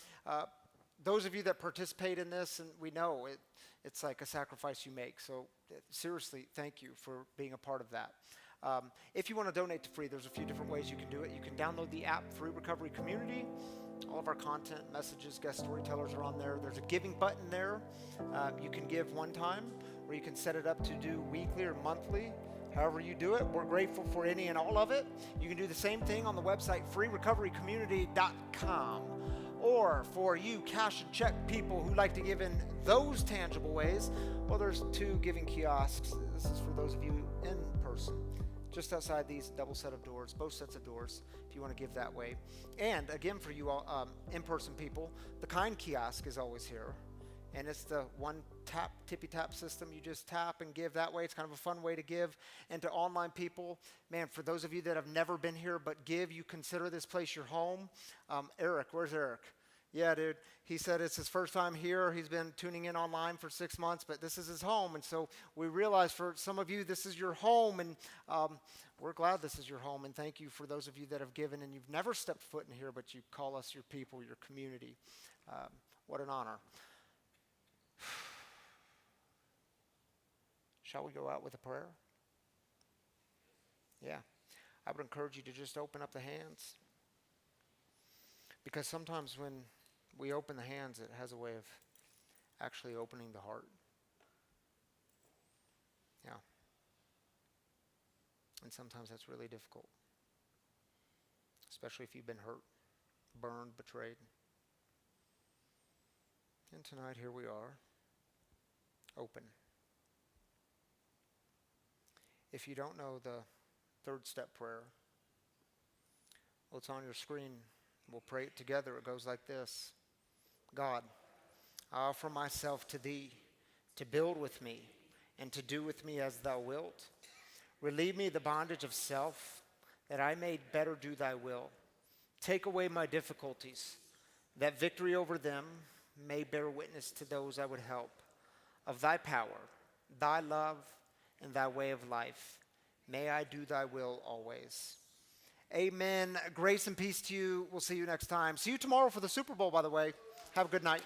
those of you that participate in this, and we know it's like a sacrifice you make. So seriously, thank you for being a part of that. If you want to donate to Free, there's a few different ways you can do it. You can download the app, Free Recovery Community. All of our content, messages, guest storytellers are on there. There's a giving button there. You can give one time, or you can set it up to do weekly or monthly. However you do it, we're grateful for any and all of it. You can do the same thing on the website freerecoverycommunity.com. Or for you cash and check people who like to give in those tangible ways, well, there's 2 giving kiosks. This is for those of you in person, just outside these double set of doors, both sets of doors, if you want to give that way. And again, for you all in-person people, the Kind kiosk is always here. And it's the one tippy tap system. You just tap and give that way. It's kind of a fun way to give. And to online people, man, for those of you that have never been here but give, you consider this place your home. Eric, where's Eric? Yeah, dude. He said it's his first time here. He's been tuning in online for 6 months, but this is his home. And so we realize for some of you, this is your home. And we're glad this is your home. And thank you for those of you that have given and you've never stepped foot in here, but you call us your people, your community. What an honor. Shall we go out with a prayer? Yeah. I would encourage you to just open up the hands. Because sometimes when we open the hands, it has a way of actually opening the heart. Yeah. And sometimes that's really difficult. Especially if you've been hurt, burned, betrayed. And tonight, here we are. Open. If you don't know the 3rd step prayer, well, it's on your screen. We'll pray it together. It goes like this. God, I offer myself to thee to build with me and to do with me as thou wilt. Relieve me the bondage of self, that I may better do thy will. Take away my difficulties, that victory over them may bear witness to those I would help of thy power, thy love, and thy way of life. May I do thy will always. Amen. Grace and peace to you. We'll see you next time. See you tomorrow for the Super Bowl, by the way. Have a good night.